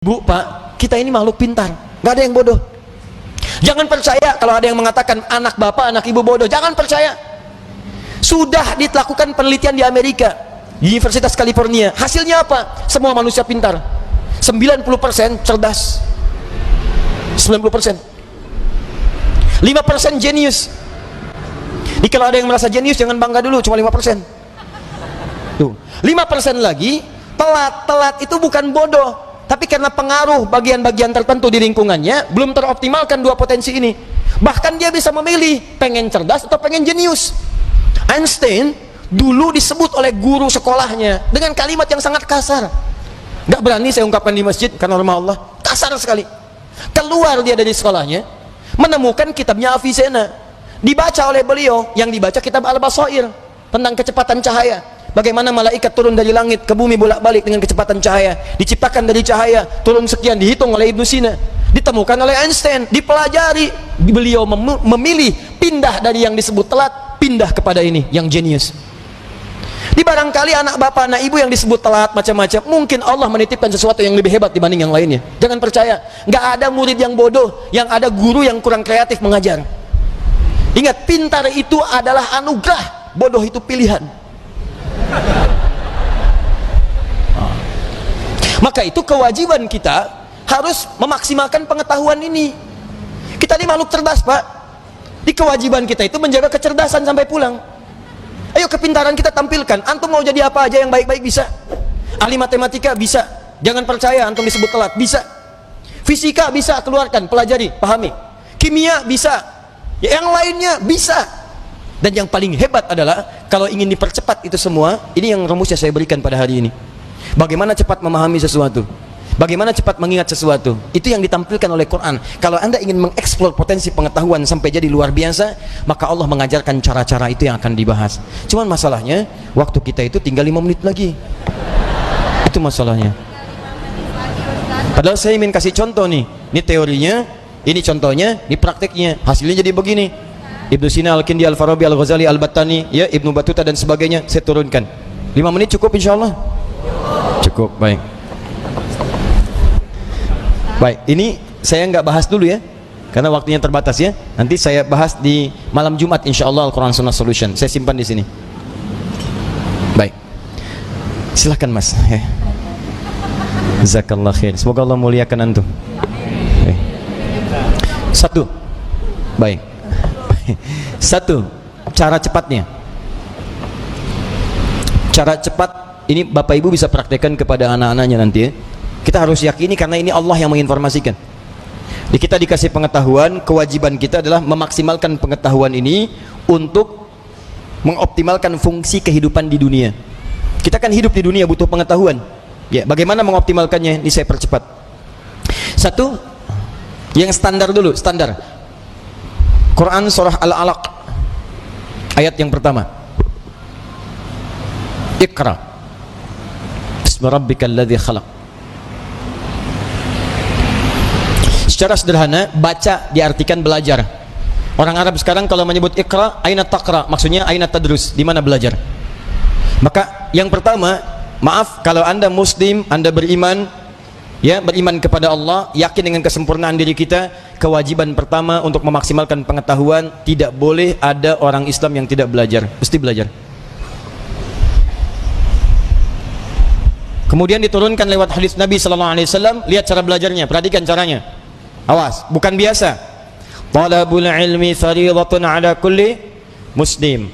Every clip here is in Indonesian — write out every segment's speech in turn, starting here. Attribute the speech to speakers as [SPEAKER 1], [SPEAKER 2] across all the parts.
[SPEAKER 1] Bu, Pak, kita ini makhluk pintar, nggak ada yang bodoh. Jangan percaya kalau ada yang mengatakan anak bapak, anak ibu bodoh. Jangan percaya. Sudah dilakukan penelitian di Amerika, di Universitas California. Hasilnya apa? Semua manusia pintar. 90% cerdas. 90%. 5% jenius. Jadi kalau ada yang merasa jenius, jangan bangga dulu, cuma 5%. Tuh. 5% lagi telat. Telat itu bukan bodoh, tapi karena pengaruh bagian-bagian tertentu di lingkungannya belum teroptimalkan dua potensi ini. Bahkan dia bisa memilih pengen cerdas atau pengen jenius. Einstein dulu disebut oleh guru sekolahnya dengan kalimat yang sangat kasar. Gak berani saya ungkapkan di masjid karena rumah Allah, kasar sekali. Keluar dia dari sekolahnya, menemukan kitabnya Avicenna, dibaca oleh beliau. Yang dibaca kitab Al-Basair tentang kecepatan cahaya. Bagaimana malaikat turun dari langit ke bumi bolak-balik dengan kecepatan cahaya, diciptakan dari cahaya, turun sekian, dihitung oleh Ibnu Sina, ditemukan oleh Einstein, dipelajari. Beliau memilih pindah dari yang disebut telat, pindah kepada ini yang jenius. Di barangkali anak bapak, anak ibu yang disebut telat macam-macam, mungkin Allah menitipkan sesuatu yang lebih hebat dibanding yang lainnya. Jangan percaya, nggak ada murid yang bodoh, yang ada guru yang kurang kreatif mengajar. Ingat, pintar itu adalah anugerah, bodoh itu pilihan. Maka itu kewajiban kita harus memaksimalkan pengetahuan ini. Kita ini makhluk cerdas, Pak. Di kewajiban kita itu menjaga kecerdasan sampai pulang. Ayo kepintaran kita tampilkan. Antum mau jadi apa aja yang baik-baik bisa. Ahli matematika bisa. Jangan percaya antum disebut telat, bisa. Fisika bisa, keluarkan, pelajari, pahami. Kimia bisa. Yang lainnya bisa. Dan yang paling hebat adalah kalau ingin dipercepat itu semua, ini yang rumusnya saya berikan pada hari ini. Bagaimana cepat memahami sesuatu, bagaimana cepat mengingat sesuatu, itu yang ditampilkan oleh Quran. Kalau Anda ingin mengeksplor potensi pengetahuan sampai jadi luar biasa, maka Allah mengajarkan cara-cara itu yang akan dibahas. Cuman masalahnya, waktu kita itu tinggal 5 menit lagi. Itu masalahnya. Padahal saya ingin kasih contoh nih. Ini teorinya, ini contohnya, ini prakteknya. Hasilnya jadi begini. Ibnu Sina, Al-Kindi, Al-Farabi, Al-Ghazali, Al-Battani, ya, Ibnu Battuta dan sebagainya, saya turunkan. 5 menit cukup insyaallah? Cukup, baik. Baik, ini saya nggak bahas dulu ya, karena waktunya terbatas ya. Nanti saya bahas di malam Jumat insyaallah Al-Quran Sunnah Solution. Saya simpan di sini. Baik. Silahkan Mas. Jazakallah khair. Semoga Allah muliakan antum. Satu. Baik. Satu, cara cepatnya. Cara cepat ini Bapak Ibu bisa praktekkan kepada anak-anaknya nanti ya. Kita harus yakini karena ini Allah yang menginformasikan. Jadi kita dikasih pengetahuan, kewajiban kita adalah memaksimalkan pengetahuan ini untuk mengoptimalkan fungsi kehidupan di dunia. Kita kan hidup di dunia butuh pengetahuan. Ya, bagaimana mengoptimalkannya? Ini saya percepat. Satu, yang standar dulu, standar. Quran surah Al-Alaq ayat yang pertama. Iqra bismi rabbikal ladzi khalaq. Secara sederhana, baca diartikan belajar. Orang Arab sekarang kalau menyebut Iqra, aina taqra, maksudnya aina tadrus, di mana belajar. Maka yang pertama, maaf kalau Anda muslim, Anda beriman, ya, beriman kepada Allah, yakin dengan kesempurnaan diri kita, kewajiban pertama untuk memaksimalkan pengetahuan, tidak boleh ada orang Islam yang tidak belajar, mesti belajar. Kemudian diturunkan lewat hadis Nabi sallallahu alaihi wasallam, lihat cara belajarnya, perhatikan caranya. Awas, bukan biasa. Talabul ilmi fardhatun ala kulli muslim.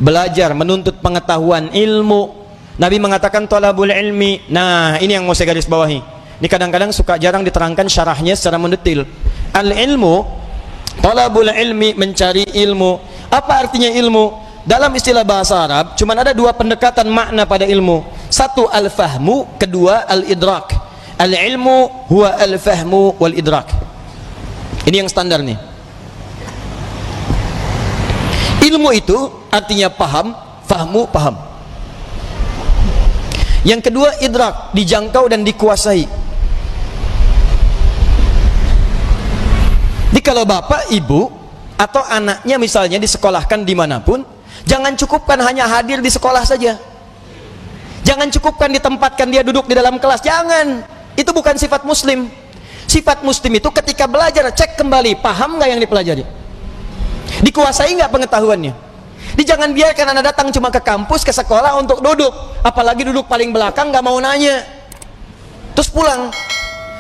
[SPEAKER 1] Belajar, menuntut pengetahuan, ilmu. Nabi mengatakan talabul ilmi. Nah, ini yang mau saya garis bawahi. Ini kadang-kadang suka jarang diterangkan syarahnya secara mendetil. Al-ilmu, talabul ilmi, mencari ilmu. Apa artinya ilmu? Dalam istilah bahasa Arab, cuma ada dua pendekatan makna pada ilmu. Satu al-fahmu, kedua al-idrak. Al-ilmu huwa al-fahmu wal-idrak. Ini yang standar nih. Ilmu itu artinya paham, fahmu, paham. Yang kedua idrak, dijangkau dan dikuasai. Jadi kalau bapak, ibu, atau anaknya misalnya disekolahkan dimanapun, jangan cukupkan hanya hadir di sekolah saja. Jangan cukupkan ditempatkan dia duduk di dalam kelas, jangan. Itu bukan sifat muslim. Sifat muslim itu ketika belajar, cek kembali, paham nggak yang dipelajari, dikuasai nggak pengetahuannya. Jangan biarkan Anda datang cuma ke kampus, ke sekolah untuk duduk, apalagi duduk paling belakang, nggak mau nanya, terus pulang.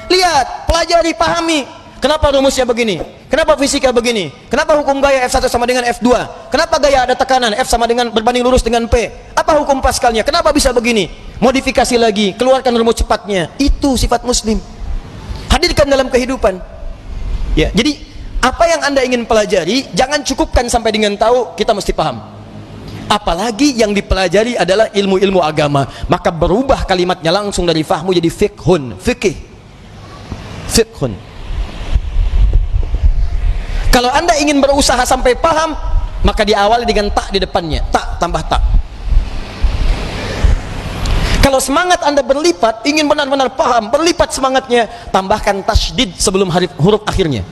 [SPEAKER 1] Lihat, pelajari, pahami. Kenapa rumusnya begini? Kenapa fisika begini? Kenapa hukum gaya F1 sama dengan F2? Kenapa gaya ada tekanan F sama dengan berbanding lurus dengan P? Apa hukum Pascalnya? Kenapa bisa begini? Modifikasi lagi, keluarkan rumus cepatnya. Itu sifat muslim. Hadirkan dalam kehidupan. Ya, jadi apa yang Anda ingin pelajari, jangan cukupkan sampai dengan tahu, kita mesti paham. Apalagi yang dipelajari adalah ilmu-ilmu agama, maka berubah kalimatnya langsung dari fahmu jadi fiqhun, fikih. Fiqhun. Kalau Anda ingin berusaha sampai paham, maka diawali dengan tak di depannya, tak tambah tak. Kalau semangat Anda berlipat, ingin benar-benar paham, berlipat semangatnya, tambahkan tasydid sebelum huruf akhirnya,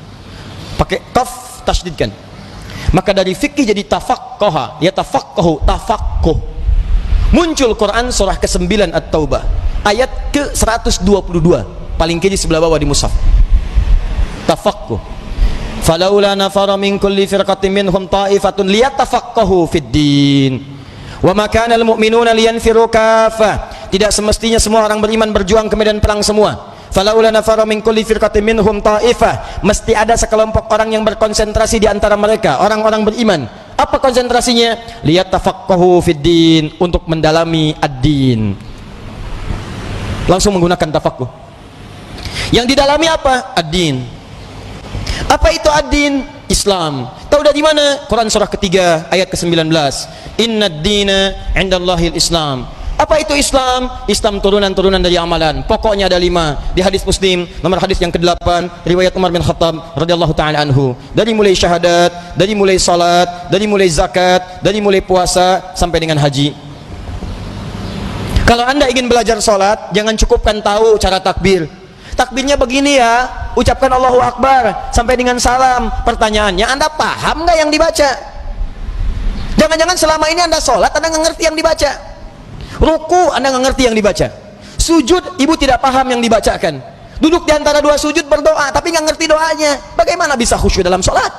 [SPEAKER 1] pakai qaf, tasydidkan. Maka dari fikih jadi tafaqqaha, ya tafaqqahu, tafaqquh. Muncul Quran surah ke-9 At-Taubah ayat ke-122, paling kiri sebelah bawah di mushaf. Tafaqquh. Falaula nafara min kulli firqatin minhum ta'ifatun liyatafaqahu fid din. Wa ma kana al-mu'minuna liyanfiru kaffah. Tidak semestinya semua orang beriman berjuang ke medan perang semua. Falaula nafara min kulli firqatin minhum ta'ifah. Mesti ada sekelompok orang yang berkonsentrasi di antara mereka, orang-orang beriman. Apa konsentrasinya? Liyatafaqahu fid din, untuk mendalami ad-din. Langsung menggunakan tafaqquh. Yang didalami apa? Ad-din. Apa itu ad-din? Islam. Tahu dari mana? Quran surah ketiga ayat ke-19. Inna ad-dina 'indallahil Islam. Apa itu Islam? Islam turunan-turunan dari amalan. Pokoknya ada 5. Di hadis Muslim, nomor hadis yang ke-8, riwayat Umar bin Khattab radhiyallahu taala anhu. Dari mulai syahadat, dari mulai salat, dari mulai zakat, dari mulai puasa sampai dengan haji. Kalau Anda ingin belajar salat, jangan cukupkan tahu cara takbir. Takbirnya begini ya, ucapkan Allahu Akbar sampai dengan salam. Pertanyaannya, Anda paham nggak yang dibaca? Jangan-jangan selama ini Anda sholat, Anda nggak ngerti yang dibaca. Ruku, Anda nggak ngerti yang dibaca. Sujud, Ibu tidak paham yang dibacakan. Duduk di antara dua sujud berdoa, tapi nggak ngerti doanya. Bagaimana bisa khusyuk dalam sholat?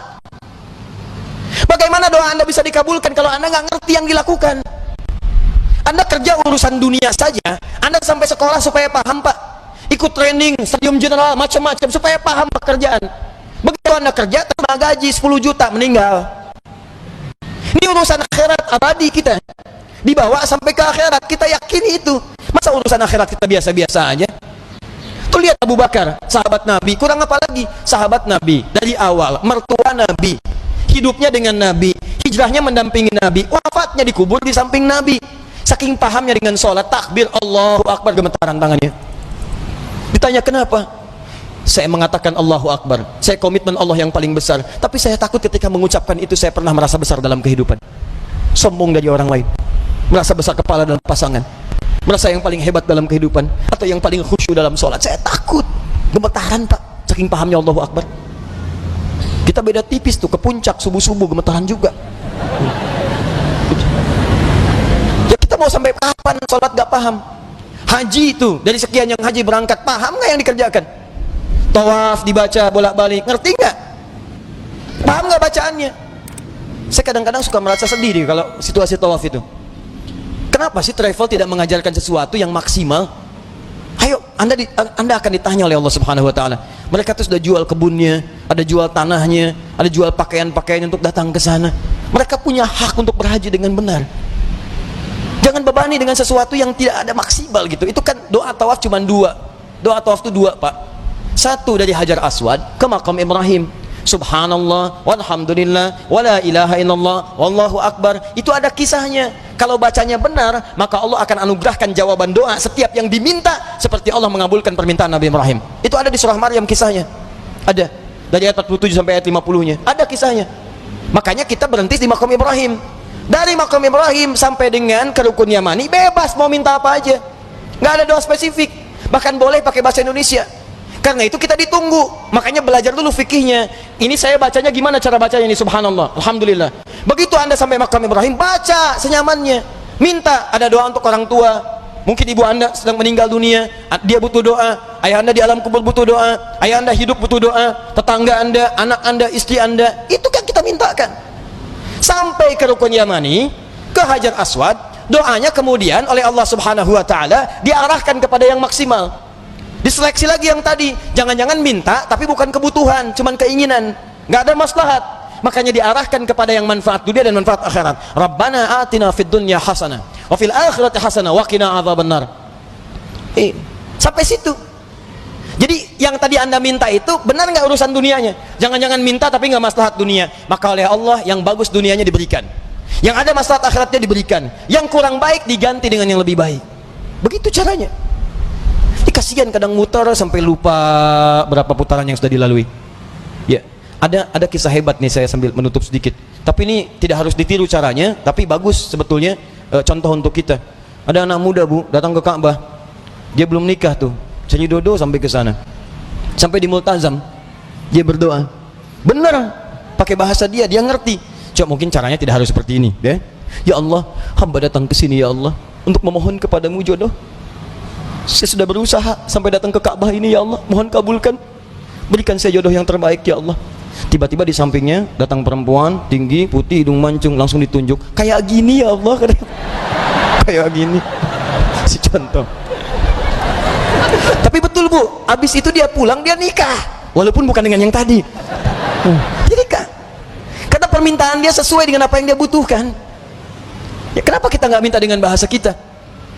[SPEAKER 1] Bagaimana doa Anda bisa dikabulkan kalau Anda nggak ngerti yang dilakukan? Anda kerja urusan dunia saja, Anda sampai sekolah supaya paham, Pak. Ikut training, stadium general, macam-macam supaya paham pekerjaan. Begitu Anda kerja, terima gaji 10 juta, meninggal. Ini urusan akhirat abadi kita. Dibawa sampai ke akhirat, kita yakini itu. Masa urusan akhirat kita biasa-biasa aja? Tuh lihat Abu Bakar, sahabat Nabi, kurang apa lagi? Sahabat Nabi, dari awal, mertua Nabi, hidupnya dengan Nabi, hijrahnya mendampingi Nabi, wafatnya dikubur di samping Nabi. Saking pahamnya dengan sholat, takbir, Allahu Akbar, gemetaran tangannya. Ditanya kenapa? Saya mengatakan Allahu Akbar, saya komitmen Allah yang paling besar, tapi saya takut ketika mengucapkan itu saya pernah merasa besar dalam kehidupan, sombong dari orang lain, merasa besar kepala dalam pasangan, merasa yang paling hebat dalam kehidupan, atau yang paling khusyuk dalam sholat. Saya takut, gemetaran Pak, saking pahamnya Allahu Akbar. Kita beda tipis tuh, ke puncak subuh-subuh gemetaran juga. Ya kita mau sampai kapan sholat gak paham? Haji itu, dari sekian yang haji berangkat, paham nggak yang dikerjakan? Tawaf dibaca bolak-balik, ngerti nggak? Paham nggak bacaannya? Saya kadang-kadang suka merasa sedih nih kalau situasi tawaf itu. Kenapa sih travel tidak mengajarkan sesuatu yang maksimal? Ayo, Anda akan ditanya oleh Allah Subhanahu Wa Taala. Mereka tuh sudah jual kebunnya, ada jual tanahnya, ada jual pakaian-pakaian untuk datang ke sana. Mereka punya hak untuk berhaji dengan benar. Jangan bebani dengan sesuatu yang tidak ada maksimal gitu. Itu kan doa tawaf cuma 2. Doa tawaf itu 2, Pak. 1 dari Hajar Aswad ke Maqam Ibrahim. Subhanallah, walhamdulillah, wala ilaha illallah, wallahu akbar. Itu ada kisahnya. Kalau bacanya benar, maka Allah akan anugerahkan jawaban doa setiap yang diminta, seperti Allah mengabulkan permintaan Nabi Ibrahim. Itu ada di surah Maryam kisahnya. Ada. Dari ayat 47 sampai ayat 50-nya. Ada kisahnya. Makanya kita berhenti di Maqam Ibrahim. Dari Maqam Ibrahim sampai dengan ke Rukun Yamani, bebas mau minta apa aja, nggak ada doa spesifik, bahkan boleh pakai bahasa Indonesia. Karena itu kita ditunggu, makanya belajar dulu fikihnya. Ini saya bacanya gimana cara bacanya ini? Subhanallah, alhamdulillah. Begitu Anda sampai Maqam Ibrahim, baca senyamannya. Minta, ada doa untuk orang tua, mungkin ibu Anda sedang meninggal dunia, dia butuh doa, ayah anda di alam kubur butuh doa, ayah anda hidup butuh doa, tetangga anda, anak anda, istri anda, itu kan kita mintakan. Sampai ke rukun yamani, ke Hajar Aswad, doanya kemudian oleh Allah Subhanahu wa Ta'ala diarahkan kepada yang maksimal. Diseleksi lagi yang tadi, jangan-jangan minta tapi bukan kebutuhan, cuman keinginan, nggak ada maslahat, makanya diarahkan kepada yang manfaat dunia dan manfaat akhirat. Rabbana atina fid dunya hasanah wa fil akhirati hasanah wa qina adzabannar. Sampai situ. Jadi yang tadi anda minta itu benar nggak urusan dunianya? Jangan-jangan minta tapi nggak maslahat dunia, maka oleh Allah yang bagus dunianya diberikan, yang ada maslahat akhiratnya diberikan, yang kurang baik diganti dengan yang lebih baik. Begitu caranya. Dikasihan kadang muter sampai lupa berapa putaran yang sudah dilalui. Ya, ada kisah hebat nih, saya sambil menutup sedikit. Tapi ini tidak harus ditiru caranya, tapi bagus sebetulnya contoh untuk kita. Ada anak muda, Bu, datang ke Ka'bah. Dia belum nikah tuh, cari dodo sampai ke sana. Sampai di Multazam, dia berdoa. Benar, pakai bahasa dia ngerti. Coba mungkin caranya tidak harus seperti ini, ya. Ya Allah, hamba datang ke sini ya Allah untuk memohon kepadamu jodoh. Saya sudah berusaha sampai datang ke Ka'bah ini ya Allah, mohon kabulkan. Berikan saya jodoh yang terbaik ya Allah. Tiba-tiba di sampingnya datang perempuan tinggi, putih, hidung mancung, langsung ditunjuk. Kayak gini ya Allah, kayak gini. Si contoh. Tapi betul Bu, habis itu dia pulang, dia nikah, walaupun bukan dengan yang tadi. Dia nikah karena permintaan dia sesuai dengan apa yang dia butuhkan. Ya, kenapa kita nggak minta dengan bahasa kita?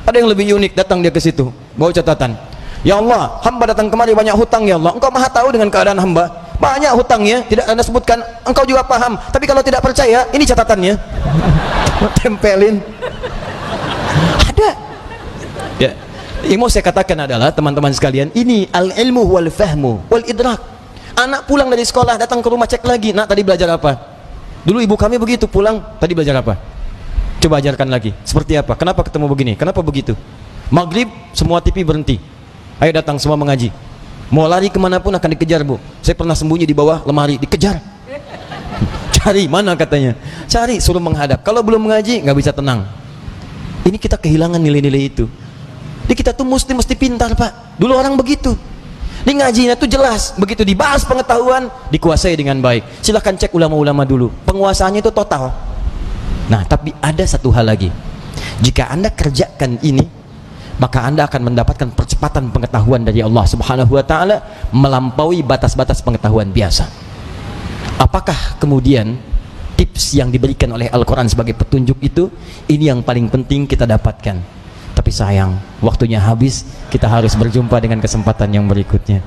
[SPEAKER 1] Ada yang lebih unik, datang dia ke situ, bawa catatan. Ya Allah, hamba datang kemari banyak hutang ya Allah. Engkau maha tahu dengan keadaan hamba, banyak hutangnya, tidak anda sebutkan. Engkau juga paham, tapi kalau tidak percaya, ini catatannya. Tempelin. Ada. Ya. Yang mau saya katakan adalah teman-teman sekalian, ini al-ilmu wal fahmu wal idrak. Anak pulang dari sekolah, datang ke rumah, cek lagi, nak tadi belajar apa? Dulu ibu kami begitu, pulang tadi belajar apa? Coba ajarkan lagi, seperti apa? Kenapa ketemu begini? Kenapa begitu? Maghrib semua TV berhenti, ayo datang semua mengaji. Mau lari kemanapun akan dikejar Bu. Saya pernah sembunyi di bawah lemari, dikejar. Cari, mana katanya? Cari, suruh menghadap. Kalau belum mengaji nggak bisa tenang. Ini kita kehilangan nilai-nilai itu. Jadi kita tuh mesti pintar Pak. Dulu orang begitu. Di ngajinya tuh jelas, begitu dibahas pengetahuan dikuasai dengan baik. Silahkan cek ulama-ulama dulu, penguasaannya itu total. Nah, tapi ada satu hal lagi. Jika anda kerjakan ini, maka anda akan mendapatkan percepatan pengetahuan dari Allah Subhanahu wa Ta'ala melampaui batas-batas pengetahuan biasa. Apakah kemudian tips yang diberikan oleh Al-Quran sebagai petunjuk itu, ini yang paling penting kita dapatkan. Tapi sayang, waktunya habis, kita harus berjumpa dengan kesempatan yang berikutnya.